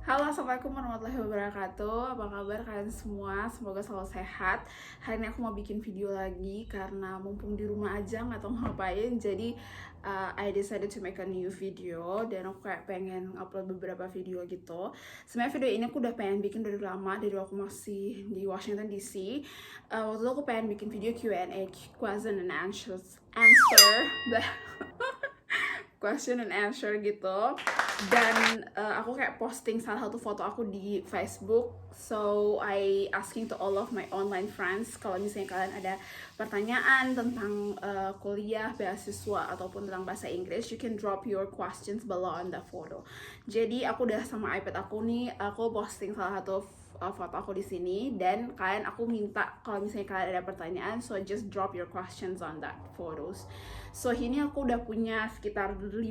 Halo, assalamualaikum warahmatullahi wabarakatuh. Apa kabar kalian semua? Semoga selalu sehat. Hari ini aku mau bikin video lagi karena mumpung di rumah aja nggak tahu ngapain. Jadi I decided to make a new video dan aku kayak pengen upload beberapa video gitu. Sebenarnya video ini aku udah pengen bikin dari lama, dari aku masih di Washington DC. Waktu itu aku pengen bikin video Q&A, question and question and answer gitu. Dan aku kayak posting salah satu foto aku di Facebook. So I asking to all of my online friends, kalau misalnya kalian ada pertanyaan tentang kuliah, beasiswa ataupun tentang bahasa Inggris, you can drop your questions below on the photo. Jadi aku udah sama iPad aku nih, aku posting salah satu foto aku di sini, dan aku minta kalau misalnya kalian ada pertanyaan, so just drop your questions on that photos. So ini aku udah punya sekitar 56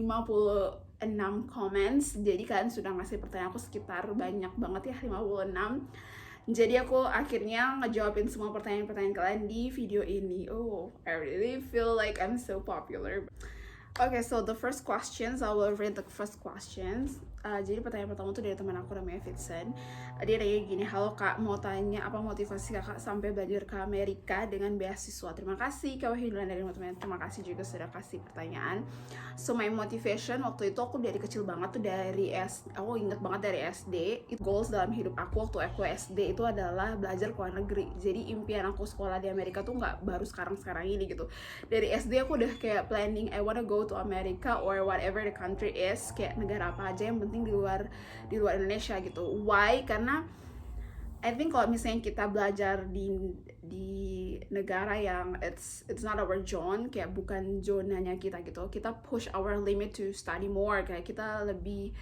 comments, jadi kalian sudah ngasih pertanyaan aku sekitar banyak banget ya, 56. Jadi aku akhirnya ngejawabin semua pertanyaan-pertanyaan kalian di video ini. Oh, I really feel like I'm so popular. Okay, so the first questions, I will read the first questions. Jadi pertanyaan pertama tuh dari teman aku namanya Vincent. Dia nanya gini, halo kak, mau tanya apa motivasi kakak sampai belajar ke Amerika dengan beasiswa? Terima kasih Kak Wahyulan dari teman-teman. Terima kasih juga sudah kasih pertanyaan. So my motivation waktu itu, aku dari kecil banget tuh, aku inget banget dari SD. Goals dalam hidup aku waktu aku SD itu adalah belajar ke luar negeri. Jadi impian aku sekolah di Amerika tuh nggak baru sekarang ini gitu. Dari SD aku udah kayak planning, I wanna go to America or whatever the country is, kayak negara apa aja yang penting di luar Indonesia gitu. Why? Karena I think kalau misalnya kita belajar di negara yang it's not our zone, kayak bukan zonanya kita gitu, kita push our limit to study more, kayak kita lebih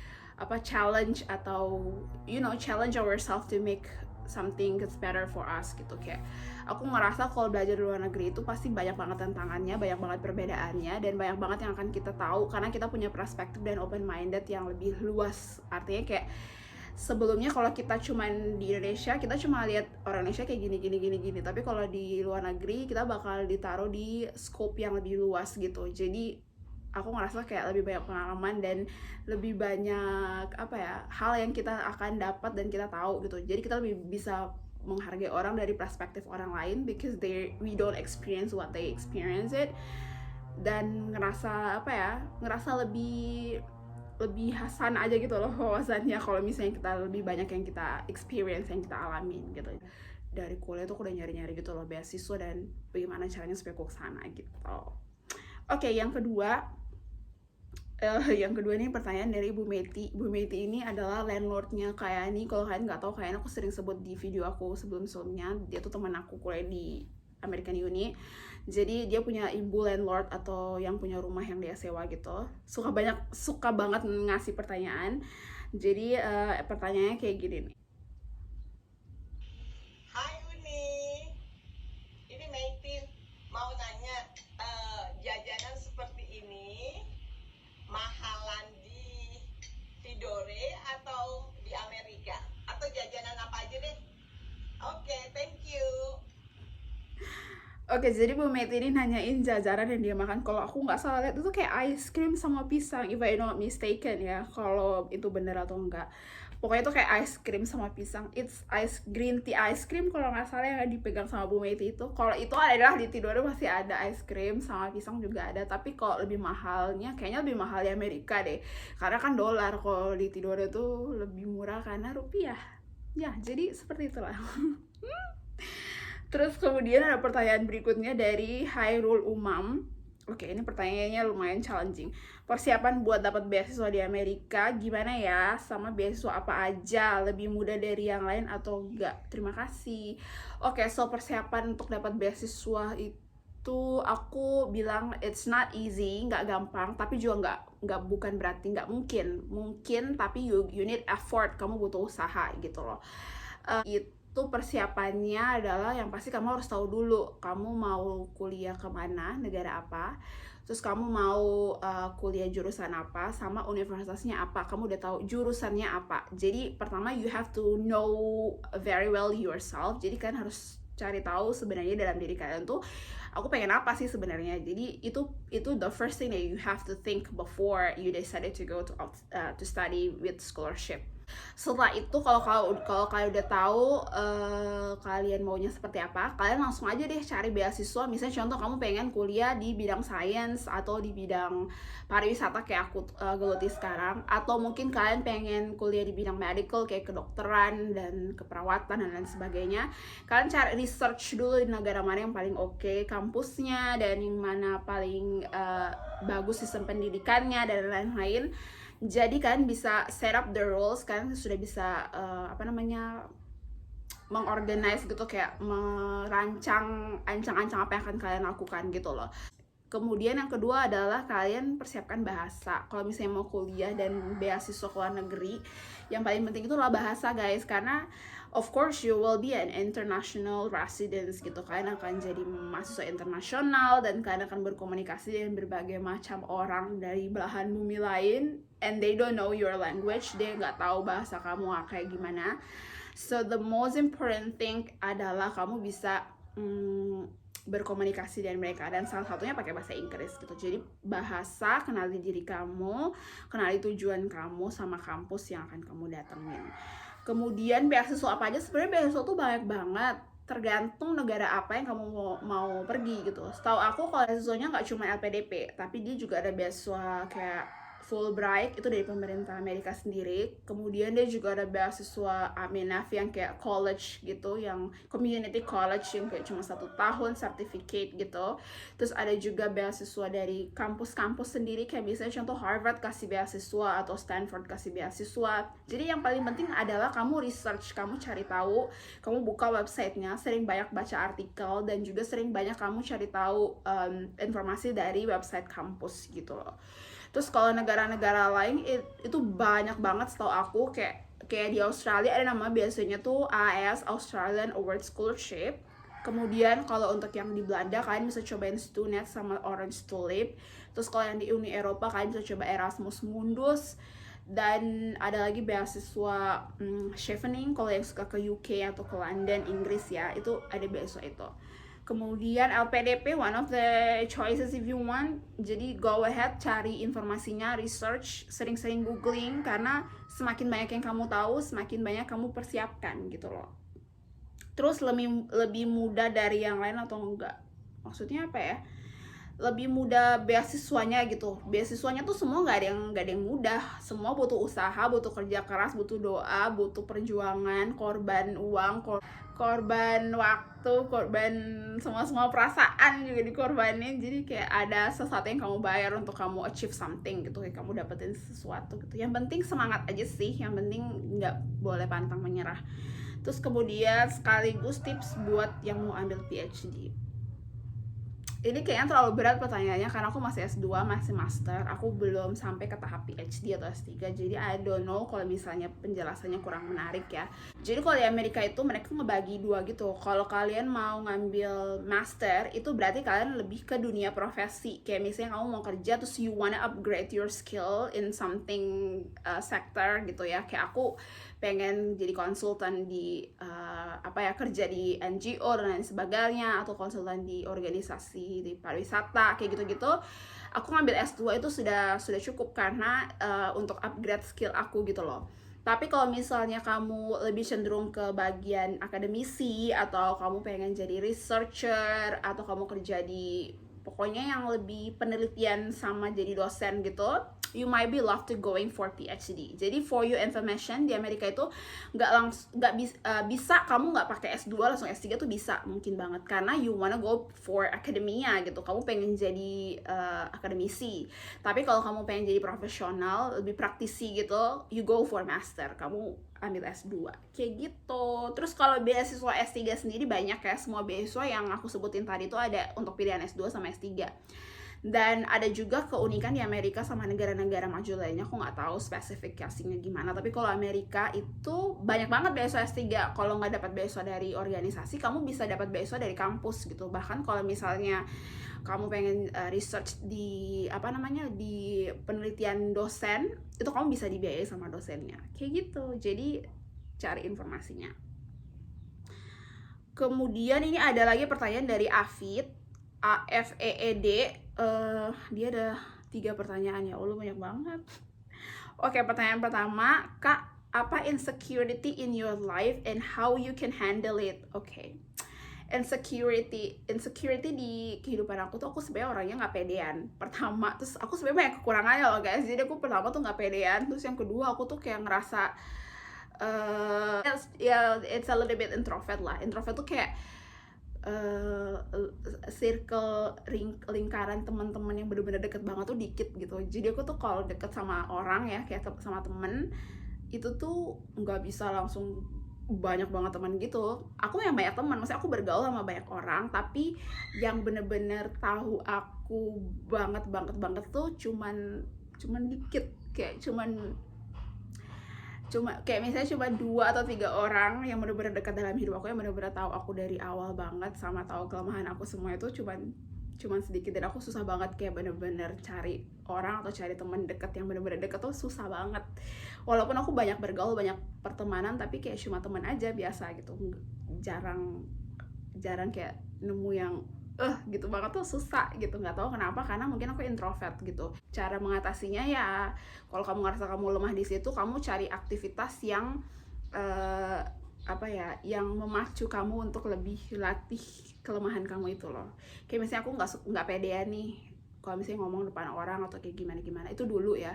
challenge atau challenge ourselves to make something that's better for us gitu. Kayak aku ngerasa kalau belajar di luar negeri itu pasti banyak banget tantangannya, banyak banget perbedaannya, dan banyak banget yang akan kita tahu karena kita punya perspektif dan open minded yang lebih luas. Artinya kayak sebelumnya kalau kita cuman di Indonesia, kita cuma lihat orang Indonesia kayak gini, tapi kalau di luar negeri kita bakal ditaruh di scope yang lebih luas gitu. Jadi aku ngerasa kayak lebih banyak pengalaman dan lebih banyak hal yang kita akan dapat dan kita tahu gitu. Jadi kita lebih bisa menghargai orang dari perspektif orang lain, because we don't experience what they experience it, dan ngerasa lebih hasan aja gitu loh wawasannya kalau misalnya kita lebih banyak yang kita experience, yang kita alamin gitu. Dari kuliah tuh aku udah nyari-nyari gitu loh beasiswa dan bagaimana caranya supaya aku kesana gitu. Oke, yang kedua ini pertanyaan dari Bu Meti. Bu Meti ini adalah landlordnya Kayani. Kalau kalian nggak tahu, Kayani aku sering sebut di video aku sebelumnya. Dia tuh teman aku kuliah di American Uni. Jadi dia punya ibu landlord atau yang punya rumah yang dia sewa gitu. Suka banget ngasih pertanyaan. Jadi pertanyaannya kayak gini nih. Hai Uni, ini Meitin mau nanya, jajanan seperti ini mahalan di Tidore atau di Amerika, atau jajanan apa aja deh? Oke, thank you. Oke, jadi Bu Meti ini nanyain jajanan yang dia makan. Kalau aku nggak salah lihat itu kayak ice cream sama pisang, if I not mistaken ya, kalau itu bener atau enggak. Pokoknya itu kayak ice cream sama pisang. It's green tea ice cream kalau nggak salah yang dipegang sama Bu Meti itu. Kalau itu adalah di Tidore pasti ada ice cream sama pisang juga ada. Tapi kalau lebih mahalnya, kayaknya lebih mahal di Amerika deh. Karena kan dolar, kalau di Tidore tuh lebih murah karena rupiah. Ya, jadi seperti itulah. Terus kemudian ada pertanyaan berikutnya dari Hairul Umam. Oke, ini pertanyaannya lumayan challenging. Persiapan buat dapat beasiswa di Amerika gimana ya? Sama beasiswa apa aja? Lebih mudah dari yang lain atau enggak? Terima kasih. Oke, so persiapan untuk dapat beasiswa itu aku bilang it's not easy, nggak gampang, tapi juga bukan berarti nggak mungkin, tapi you need effort, kamu butuh usaha gitu loh. Itu persiapannya adalah yang pasti kamu harus tahu dulu kamu mau kuliah kemana, negara apa, terus kamu mau kuliah jurusan apa, sama universitasnya apa. Kamu udah tahu jurusannya apa. Jadi pertama you have to know very well yourself. Jadi kan harus cari tahu sebenarnya dalam diri kalian tuh aku pengen apa sih sebenarnya. Jadi itu the first thing that you have to think before you decided to go to study with scholarship. Setelah itu kalau kalian udah tahu kalian maunya seperti apa, kalian langsung aja deh cari beasiswa. Misalnya contoh kamu pengen kuliah di bidang sains atau di bidang pariwisata kayak aku geluti sekarang, atau mungkin kalian pengen kuliah di bidang medical kayak kedokteran dan keperawatan dan lain sebagainya. Kalian cari research dulu di negara mana yang paling oke kampusnya, dan yang mana paling bagus sistem pendidikannya dan lain-lain. Jadi kalian bisa set up the rules, kalian sudah bisa mengorganize gitu, kayak merancang ancang-ancang apa yang akan kalian lakukan gitu loh. Kemudian yang kedua adalah kalian persiapkan bahasa. Kalau misalnya mau kuliah dan beasiswa ke luar negeri, yang paling penting itu adalah bahasa guys, karena of course you will be an international residents gitu. Kalian akan jadi mahasiswa internasional dan kalian akan berkomunikasi dengan berbagai macam orang dari belahan bumi lain, and they don't know your language, dia nggak tahu bahasa kamu kayak gimana. So the most important thing adalah kamu bisa berkomunikasi dengan mereka, dan salah satunya pakai bahasa Inggris gitu. Jadi bahasa, kenali diri kamu, kenali tujuan kamu sama kampus yang akan kamu datengin. Kemudian beasiswa apa aja, sebenarnya beasiswa tuh banyak banget, tergantung negara apa yang kamu mau pergi gitu. Setahu aku kalau beasiswanya nggak cuma LPDP, tapi dia juga ada beasiswa kayak Fulbright, itu dari pemerintah Amerika sendiri. Kemudian dia juga ada beasiswa Aminaf yang kayak college gitu, yang community college yang kayak cuma 1 tahun certificate gitu. Terus ada juga beasiswa dari kampus-kampus sendiri, kayak misalnya contoh Harvard kasih beasiswa atau Stanford kasih beasiswa. Jadi yang paling penting adalah kamu research, kamu cari tahu, kamu buka websitenya, sering banyak baca artikel, dan juga sering banyak kamu cari tahu informasi dari website kampus gitu loh. Terus kalau negara-negara lain itu banyak banget setahu aku, kayak di Australia ada nama biasanya tuh AS, Australian Award Scholarship. Kemudian kalau untuk yang di Belanda kalian bisa cobain Stunet sama Orange Tulip. Terus kalau yang di Uni Eropa kalian bisa coba Erasmus Mundus. Dan ada lagi beasiswa Chevening kalau yang suka ke UK atau ke London, Inggris ya, itu ada beasiswa itu. Kemudian LPDP, one of the choices if you want. Jadi go ahead, cari informasinya, research, sering-sering googling, karena semakin banyak yang kamu tahu, semakin banyak kamu persiapkan gitu loh. Terus lebih mudah dari yang lain atau enggak? Maksudnya apa ya? Lebih mudah beasiswanya gitu. Beasiswanya tuh semua nggak ada yang mudah. Semua butuh usaha, butuh kerja keras, butuh doa, butuh perjuangan, korban uang, korban waktu, korban semua perasaan juga dikorbanin. Jadi kayak ada sesuatu yang kamu bayar untuk kamu achieve something gitu, kayak kamu dapetin sesuatu gitu. Yang penting semangat aja sih, yang penting nggak boleh pantang menyerah. Terus kemudian sekaligus tips buat yang mau ambil PhD. Ini kayaknya terlalu berat pertanyaannya karena aku masih S2, masih master. Aku belum sampai ke tahap PhD atau S3. Jadi I don't know kalau misalnya penjelasannya kurang menarik ya. Jadi kalau di Amerika itu mereka ngebagi dua gitu. Kalau kalian mau ngambil master, itu berarti kalian lebih ke dunia profesi. Kayak misalnya kamu mau kerja terus you wanna upgrade your skill in something sector gitu ya. Kayak aku pengen jadi konsultan di kerja di NGO dan lain sebagainya, atau konsultan di organisasi di pariwisata kayak gitu-gitu. Aku ngambil S2 itu sudah cukup karena untuk upgrade skill aku gitu loh. Tapi kalau misalnya kamu lebih cenderung ke bagian akademisi, atau kamu pengen jadi researcher, atau kamu kerja di pokoknya yang lebih penelitian sama jadi dosen gitu, you might be love to going for PhD. Jadi for your information, di Amerika itu bisa kamu nggak pakai S2 langsung S3 tuh bisa, mungkin banget, karena you wanna go for academia gitu. Kamu pengen jadi akademisi. Tapi kalau kamu pengen jadi profesional, lebih praktisi gitu, you go for master. Kamu ambil S2 kayak gitu. Terus kalau beasiswa S3 sendiri banyak ya, semua beasiswa yang aku sebutin tadi itu ada untuk pilihan S2 sama S3. Dan ada juga keunikan di Amerika sama negara-negara maju lainnya, aku nggak tahu spesifikasinya gimana, tapi kalau Amerika itu banyak banget beasiswa S3. Kalau nggak dapat beasiswa dari organisasi, kamu bisa dapat beasiswa dari kampus gitu. Bahkan kalau misalnya kamu pengen research di di penelitian dosen, itu kamu bisa dibiayai sama dosennya kayak gitu. Jadi cari informasinya. Kemudian ini ada lagi pertanyaan dari Afid, AFEED. Dia ada 3 pertanyaan, ya Allah banyak banget. Oke, pertanyaan pertama, Kak, apa insecurity in your life and how you can handle it. Oke. Insecurity di kehidupan aku tuh, aku sebenarnya orangnya nggak pedean. Pertama, terus aku sebenarnya banyak kekurangannya loh guys. Jadi aku pertama tuh nggak pedean. Terus yang kedua aku tuh kayak ngerasa it's a little bit introvert lah. Introvert tuh kayak circle lingkaran teman-teman yang bener-bener deket banget tuh dikit gitu. Jadi aku tuh kalau deket sama orang ya, kayak sama temen, itu tuh nggak bisa langsung banyak banget teman gitu. Aku yang banyak teman, maksudnya aku bergaul sama banyak orang, tapi yang bener-bener tahu aku banget tuh cuman dikit, kayak kayak misalnya cuma 2 atau 3 orang yang benar-benar dekat dalam hidup aku, yang benar-benar tahu aku dari awal banget, sama tahu kelemahan aku semua. Itu cuman sedikit, dan aku susah banget kayak benar-benar cari orang atau cari teman dekat yang benar-benar dekat tuh susah banget. Walaupun aku banyak bergaul, banyak pertemanan, tapi kayak cuma teman aja biasa gitu. Jarang kayak nemu yang gitu banget tuh susah gitu. Nggak tahu kenapa, karena mungkin aku introvert gitu. Cara mengatasinya ya, kalau kamu ngerasa kamu lemah di situ, kamu cari aktivitas yang yang memacu kamu untuk lebih latih kelemahan kamu itu loh. Kayak misalnya aku nggak pedean nih kalau misalnya ngomong depan orang atau kayak gimana itu dulu ya,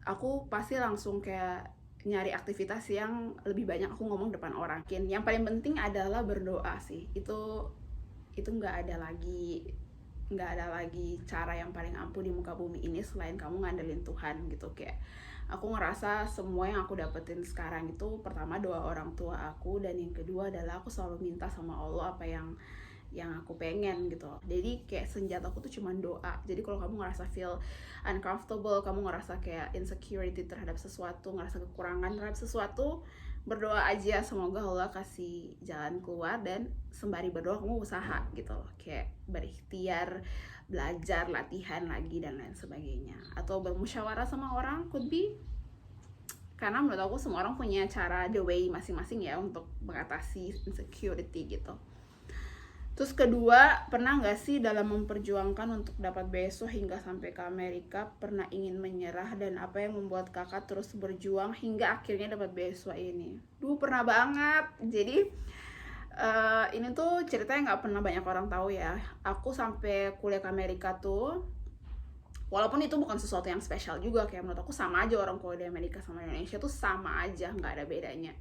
aku pasti langsung kayak nyari aktivitas yang lebih banyak aku ngomong depan orang. Yang paling penting adalah berdoa sih. Itu nggak ada lagi cara yang paling ampuh di muka bumi ini selain kamu ngandelin Tuhan gitu. Kayak aku ngerasa semua yang aku dapetin sekarang itu, pertama doa orang tua aku, dan yang kedua adalah aku selalu minta sama Allah apa yang aku pengen gitu. Jadi kayak senjata aku tuh cuma doa. Jadi kalau kamu ngerasa feel uncomfortable, kamu ngerasa kayak insecurity terhadap sesuatu, ngerasa kekurangan terhadap sesuatu, berdoa aja, semoga Allah kasih jalan keluar, dan sembari berdoa kamu usaha gitu loh, kayak berikhtiar, belajar, latihan lagi dan lain sebagainya, atau bermusyawarah sama orang, could be. Karena menurut aku semua orang punya cara, the way masing-masing ya untuk mengatasi insecurity gitu. Terus kedua, pernah nggak sih dalam memperjuangkan untuk dapat beasiswa hingga sampai ke Amerika, pernah ingin menyerah, dan apa yang membuat kakak terus berjuang hingga akhirnya dapat beasiswa ini? Pernah banget. Jadi ini tuh ceritanya nggak pernah banyak orang tahu ya. Aku sampai kuliah ke Amerika tuh, walaupun itu bukan sesuatu yang spesial juga, kayak menurut aku sama aja orang kuliah di Amerika sama Indonesia tuh sama aja, nggak ada bedanya.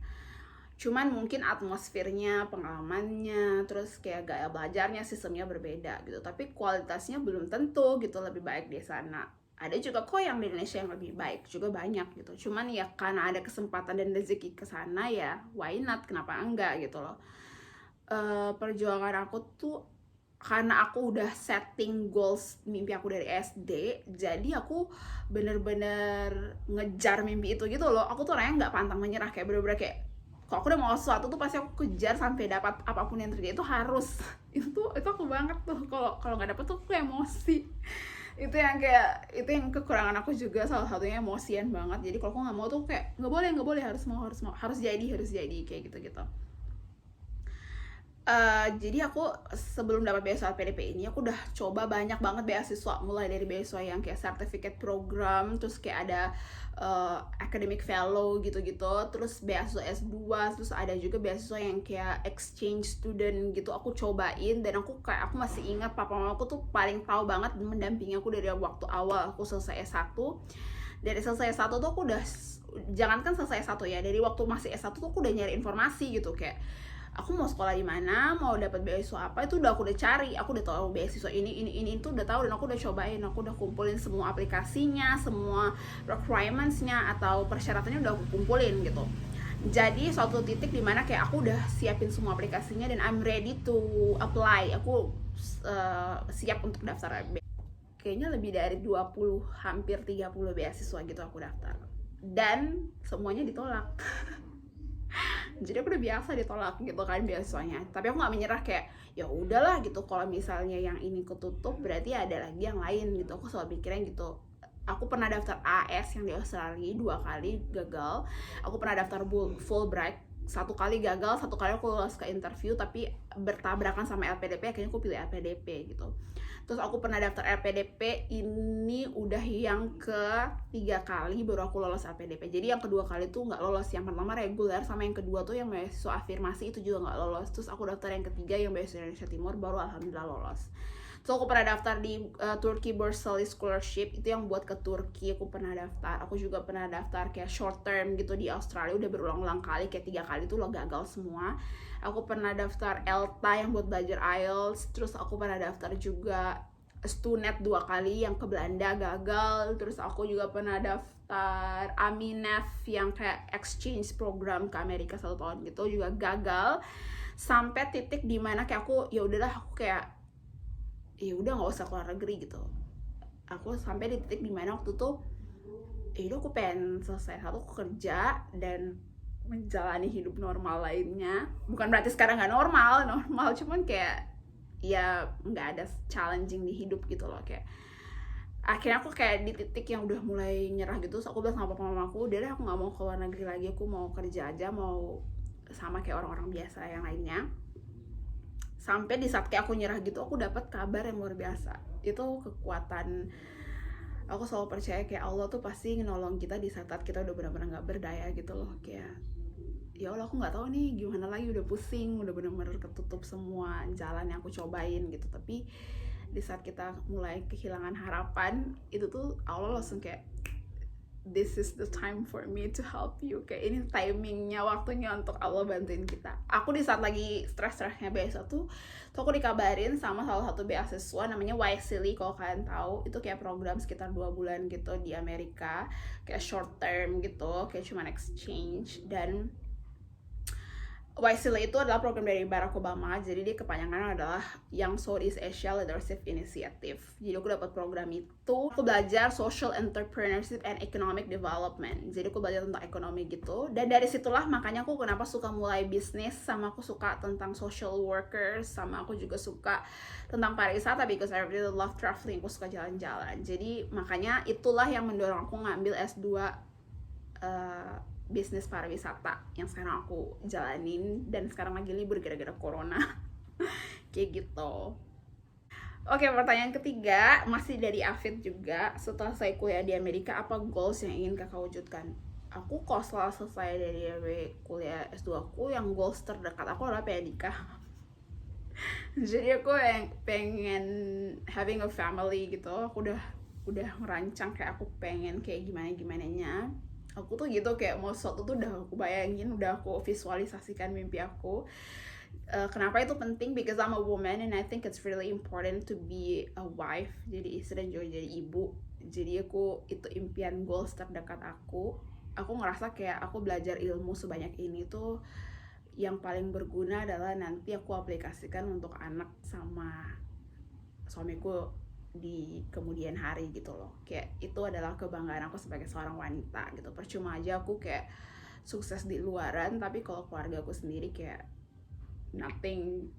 Cuman mungkin atmosfernya, pengalamannya, terus kayak gaya belajarnya, sistemnya berbeda gitu. Tapi kualitasnya belum tentu gitu lebih baik di sana. Ada juga kok yang di Indonesia yang lebih baik, juga banyak gitu. Cuman ya karena ada kesempatan dan rezeki ke sana ya, why not, kenapa enggak gitu loh. Perjuangan aku tuh karena aku udah setting goals mimpi aku dari SD, jadi aku bener-bener ngejar mimpi itu gitu loh. Aku tuh orangnya nggak pantang menyerah, kayak bener-bener kayak kalau aku udah mau sesuatu tuh pasti aku kejar sampai dapat, apapun yang terjadi itu harus. itu aku banget tuh, kalau nggak dapet tuh aku emosi. Itu yang kekurangan aku juga, salah satunya emosian banget. Jadi kalau aku nggak mau tuh kayak nggak boleh, harus jadi kayak gitu. Jadi aku sebelum dapat beasiswa PDP ini, aku udah coba banyak banget beasiswa, mulai dari beasiswa yang kayak certificate program, terus kayak ada academic fellow gitu-gitu, terus beasiswa S2, terus ada juga beasiswa yang kayak exchange student gitu. Aku cobain, dan aku masih ingat papa mamaku tuh paling tahu banget mendampingi aku dari waktu awal aku selesai S1. Dari selesai S1 tuh aku udah, jangankan selesai S1 ya, dari waktu masih S1 tuh aku udah nyari informasi gitu, kayak aku mau sekolah di mana, mau dapat beasiswa apa, itu udah aku udah cari. Aku udah tahu beasiswa ini itu udah tahu, dan aku udah cobain. Aku udah kumpulin semua aplikasinya, semua requirements-nya atau persyaratannya udah aku kumpulin gitu. Jadi suatu titik dimana kayak aku udah siapin semua aplikasinya dan I'm ready to apply. Aku siap untuk daftar. Kayaknya lebih dari 20, hampir 30 beasiswa gitu aku daftar, dan semuanya ditolak. Jadi aku udah biasa ditolak gitu kan beasiswanya, tapi aku nggak menyerah, kayak ya udahlah gitu, kalau misalnya yang ini ketutup berarti ada lagi yang lain gitu. Aku selalu mikirnya gitu. Aku pernah daftar AS yang di Australia 2 kali gagal. Aku pernah daftar Fulbright 1 kali gagal, 1 kali aku lolos ke interview tapi bertabrakan sama LPDP, akhirnya aku pilih LPDP gitu. Terus aku pernah daftar LPDP, ini udah yang ke-3 kali baru aku lolos LPDP. Jadi yang kedua kali tuh nggak lolos, yang pertama reguler, sama yang kedua tuh yang beasiswa afirmasi itu juga nggak lolos. Terus aku daftar yang ketiga yang beasiswa Indonesia Timur, baru alhamdulillah lolos. So aku pernah daftar di Turkey Bursary Scholarship, itu yang buat ke Turki aku pernah daftar. Aku juga pernah daftar kayak short term gitu di Australia, udah berulang-ulang kali, kayak 3 kali tuh lo gagal semua. Aku pernah daftar ELTA yang buat belajar IELTS, terus aku pernah daftar juga Stunet 2 kali yang ke Belanda gagal. Terus aku juga pernah daftar AMINEF yang kayak exchange program ke Amerika 1 tahun gitu, juga gagal. Sampai titik dimana kayak aku ya udahlah, aku kayak ya udah nggak usah keluar negeri gitu. Aku sampai di titik dimana waktu tuh ya udah aku pengen selesai satu kerja dan menjalani hidup normal lainnya. Bukan berarti sekarang nggak normal, cuman kayak ya nggak ada challenging di hidup gitu loh. Kayak akhirnya aku kayak di titik yang udah mulai nyerah gitu. So aku bilang sama papa mama aku, udah deh aku nggak mau keluar negeri lagi, aku mau kerja aja, mau sama kayak orang-orang biasa yang lainnya. Sampai di saat kayak aku nyerah gitu, aku dapat kabar yang luar biasa. Itu kekuatan. Aku selalu percaya kayak Allah tuh pasti nolong kita di saat kita udah benar-benar nggak berdaya gitu loh. Kayak ya Allah, aku nggak tahu nih gimana lagi, udah pusing, udah benar-benar ketutup semua jalan yang aku cobain gitu. Tapi di saat kita mulai kehilangan harapan, itu tuh Allah langsung kayak, this is the time for me to help you. Kayak ini timingnya, waktunya untuk Allah bantuin kita. Aku di saat lagi stres-stresnya beasiswa tuh aku dikabarin sama salah satu beasiswa namanya YSEALI, kalau kalian tahu. Itu kayak program sekitar 2 bulan gitu di Amerika, kayak short term gitu, kayak cuman exchange. Dan YSEALI itu adalah program dari Barack Obama, jadi dia kepanjangannya adalah Young Southeast Asia Leadership Initiative. Jadi aku dapat program itu, aku belajar Social Entrepreneurship and Economic Development. Jadi aku belajar tentang ekonomi gitu, dan dari situlah makanya aku kenapa suka mulai bisnis, sama aku suka tentang social workers, sama aku juga suka tentang pariwisata, because I really love traveling, aku suka jalan-jalan. Jadi makanya itulah yang mendorong aku ngambil S2 bisnis pariwisata yang sekarang aku jalanin, dan sekarang lagi libur gara-gara corona. Kayak gitu. Oke, pertanyaan ketiga masih dari Afid juga. Setelah saya kuliah di Amerika, apa goals yang ingin kakak wujudkan? Aku kalau setelah selesai dari kuliah S2 aku, yang goals terdekat aku adalah pengen nikah. Jadi aku yang pengen having a family gitu. Aku udah merancang kayak aku pengen kayak gimana-gimananya. Aku tuh gitu kayak mau sesuatu tuh udah aku bayangin, udah aku visualisasikan mimpi aku. Kenapa itu penting? Because I'm a woman and I think it's really important to be a wife. Jadi istri dan juga jadi ibu. Jadi aku, itu impian goals terdekat aku. Aku ngerasa kayak aku belajar ilmu sebanyak ini tuh yang paling berguna adalah nanti aku aplikasikan untuk anak sama suamiku di kemudian hari gitu loh. Kayak itu adalah kebanggaan aku sebagai seorang wanita gitu. Percuma aja aku kayak sukses di luaran, tapi kalau keluarga aku sendiri kayak nothing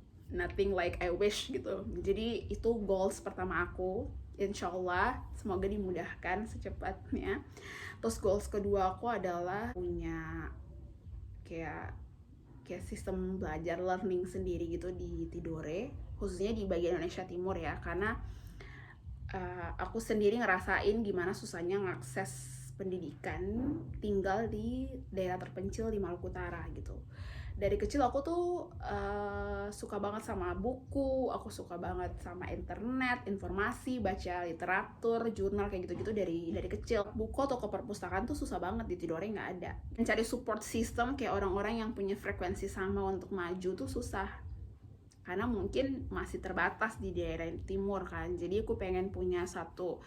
like I wish gitu. Jadi itu goals pertama aku. Insyaallah semoga dimudahkan secepatnya. Terus goals kedua aku adalah punya kayak sistem belajar learning sendiri gitu di Tidore, khususnya di bagian Indonesia Timur ya, karena aku sendiri ngerasain gimana susahnya ngakses pendidikan tinggal di daerah terpencil di Maluku Utara gitu. Dari kecil aku tuh suka banget sama buku, aku suka banget sama internet, informasi, baca literatur, jurnal kayak gitu-gitu dari kecil. Buku atau ke perpustakaan tuh susah banget, di Tidore nggak ada. Mencari support system kayak orang-orang yang punya frekuensi sama untuk maju tuh susah, karena mungkin masih terbatas di daerah timur kan. Jadi aku pengen punya satu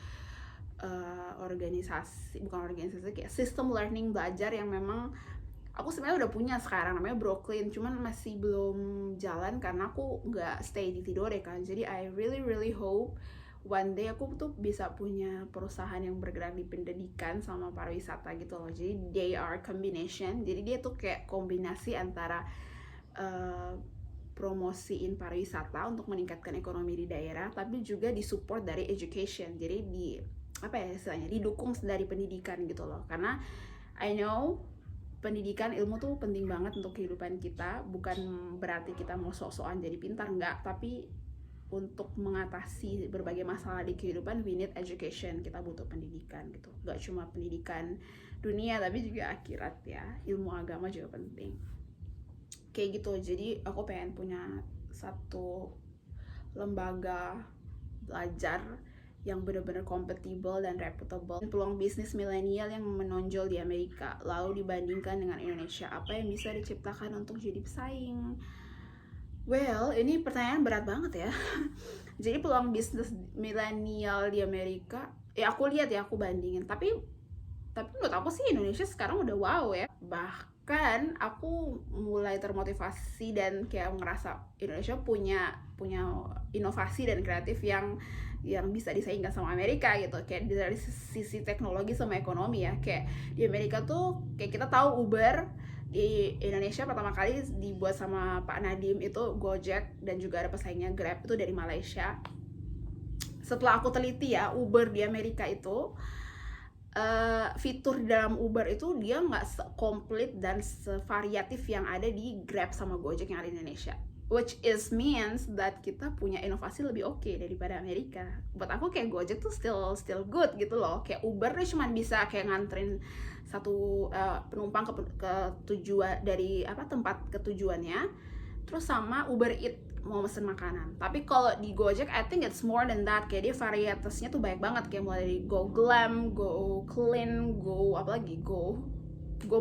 kayak sistem learning belajar yang memang aku sebenarnya udah punya sekarang, namanya Brooklyn, cuman masih belum jalan karena aku nggak stay di Tidore kan. Jadi I really hope one day aku tuh bisa punya perusahaan yang bergerak di pendidikan sama pariwisata gitu loh. Jadi they are combination, jadi dia tuh kayak kombinasi antara promosiin pariwisata untuk meningkatkan ekonomi di daerah, tapi juga disupport dari education. Jadi istilahnya didukung dari pendidikan gitu loh. Karena I know pendidikan, ilmu tuh penting banget untuk kehidupan kita. Bukan berarti kita mau sok-sokan jadi pintar, enggak, tapi untuk mengatasi berbagai masalah di kehidupan we need education, kita butuh pendidikan gitu. Gak cuma pendidikan dunia tapi juga akhirat ya, ilmu agama juga penting kayak gitu. Jadi aku pengen punya satu lembaga belajar yang benar-benar kompatibel dan reputable. Peluang bisnis milenial yang menonjol di Amerika lalu dibandingkan dengan Indonesia, apa yang bisa diciptakan untuk jadi pesaing? Well, ini pertanyaan berat banget ya. Jadi peluang bisnis milenial di Amerika, ya aku lihat ya, aku bandingin. Tapi menurut aku sih Indonesia sekarang udah wow ya. Bahkan aku mulai termotivasi dan kayak ngerasa Indonesia punya inovasi dan kreatif yang bisa disaingkan sama Amerika gitu. Kayak dari sisi teknologi sama ekonomi ya. Kayak di Amerika tuh kayak kita tahu Uber, di Indonesia pertama kali dibuat sama Pak Nadiem itu Gojek, dan juga ada pesaingnya Grab itu dari Malaysia. Setelah aku teliti ya, Uber di Amerika itu fitur di dalam Uber itu dia nggak sekomplit dan sevariatif yang ada di Grab sama Gojek yang ada di Indonesia, which is means that kita punya inovasi lebih oke daripada Amerika. Buat aku kayak Gojek tuh still good gitu loh. Kayak Uber tuh cuma bisa kayak nganterin satu penumpang ke tujuan, dari tempat ke tujuannya, terus sama Uber Eats mau mesen makanan. Tapi kalau di Gojek I think it's more than that. Kayak dia varietasnya tuh banyak banget, kayak mulai dari Go Glam, Go Clean, Go apalagi Go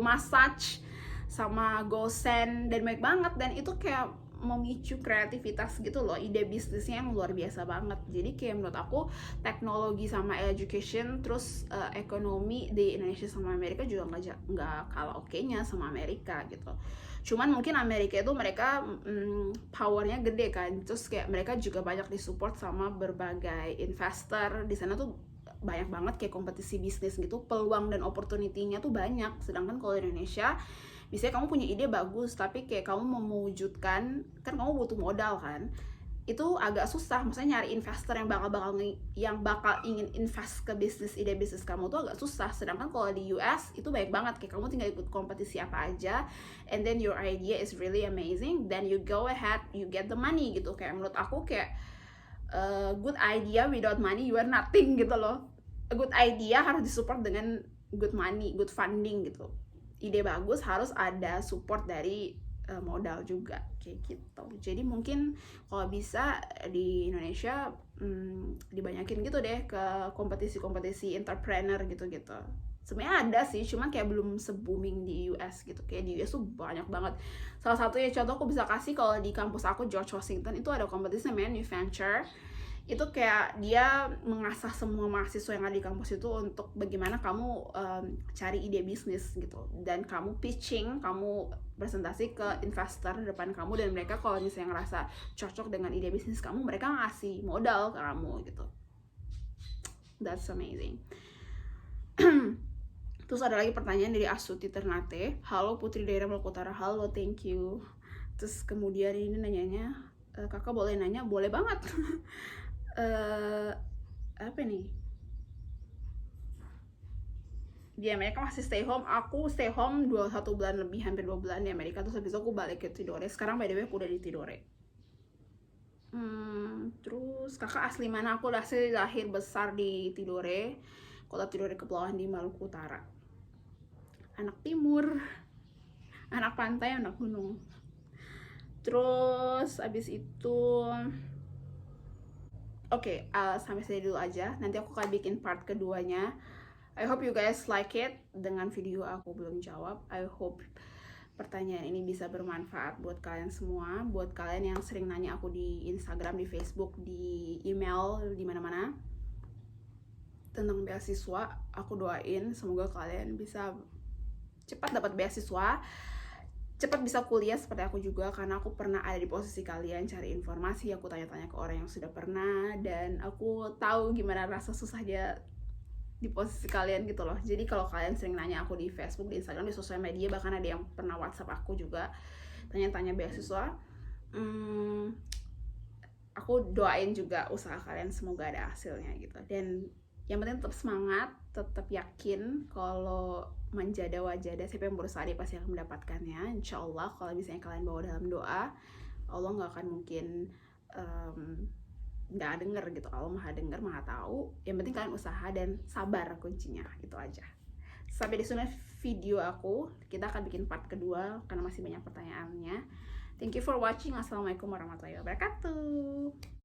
Massage sama Go Send, dan banyak banget. Dan itu kayak memicu kreativitas gitu loh, ide bisnisnya yang luar biasa banget. Jadi kayak menurut aku teknologi sama education terus ekonomi di Indonesia sama Amerika juga nggak kalah oke-nya sama Amerika gitu. Cuman mungkin Amerika itu mereka powernya gede kan, terus kayak mereka juga banyak disupport sama berbagai investor. Di sana tuh banyak banget kayak kompetisi bisnis gitu, peluang dan opportunity-nya tuh banyak. Sedangkan kalau di Indonesia biasanya kamu punya ide bagus, tapi kayak kamu mau mewujudkan, kan kamu butuh modal kan, itu agak susah. Maksudnya nyari investor yang bakal ingin invest ke ide bisnis kamu tuh agak susah. Sedangkan kalau di US itu banyak banget, kayak kamu tinggal ikut kompetisi apa aja, and then your idea is really amazing, then you go ahead, you get the money gitu. Kayak menurut aku kayak good idea without money you are nothing gitu loh. A good idea harus disupport dengan good money, good funding gitu. Ide bagus harus ada support dari modal juga kayak gitu. Jadi mungkin kalau bisa di Indonesia dibanyakin gitu deh ke kompetisi entrepreneur gitu-gitu. Sebenarnya ada sih, cuman kayak belum se-booming di US gitu. Kayak di US tuh banyak banget. Salah satunya contoh aku bisa kasih, kalau di kampus aku George Washington itu ada kompetisi namanya New Venture. Itu kayak dia mengasah semua mahasiswa yang ada di kampus itu untuk bagaimana kamu cari ide bisnis gitu, dan kamu pitching, kamu presentasi ke investor di depan kamu, dan mereka kalau misalnya ngerasa cocok dengan ide bisnis kamu, mereka ngasih modal ke kamu gitu. That's amazing. Terus ada lagi pertanyaan dari Astuti Ternate. Halo Putri Daerah Maluku Utara. Halo, thank you. Terus kemudian ini nanyanya, kakak boleh nanya? Boleh banget. Apa nih? Di Amerika masih stay home. Aku stay home 1 bulan lebih, hampir 2 bulan di Amerika. Terus habis itu aku balik ke Tidore. Sekarang by the way aku udah di Tidore. Terus kakak asli mana? Aku lahir besar di Tidore, kota Tidore Kepulauan di Maluku Utara. Anak timur, anak pantai, anak gunung. Terus abis itu Oke, sampai sini dulu aja. Nanti aku akan bikin part keduanya. I hope you guys like it. Dengan video aku belum jawab, I hope pertanyaan ini bisa bermanfaat buat kalian semua. Buat kalian yang sering nanya aku di Instagram, di Facebook, di email, di mana-mana tentang beasiswa, aku doain semoga kalian bisa cepat dapat beasiswa, cepat bisa kuliah seperti aku juga, karena aku pernah ada di posisi kalian, cari informasi, aku tanya-tanya ke orang yang sudah pernah, dan aku tahu gimana rasa susahnya di posisi kalian gitu loh. Jadi kalau kalian sering nanya aku di Facebook, di Instagram, di sosial media, bahkan ada yang pernah WhatsApp aku juga tanya-tanya beasiswa, aku doain juga usaha kalian semoga ada hasilnya gitu. Dan Yang penting tetap semangat, tetap yakin kalau manjada wajada, siapa yang berusaha dia pasti akan mendapatkannya. Insya Allah kalau misalnya kalian bawa dalam doa, Allah nggak akan mungkin nggak denger gitu. Allah maha denger, maha tahu. Yang penting kalian usaha dan sabar, kuncinya itu aja. Sampai di sini video aku, kita akan bikin part kedua karena masih banyak pertanyaannya. Thank you for watching. Assalamualaikum warahmatullahi wabarakatuh.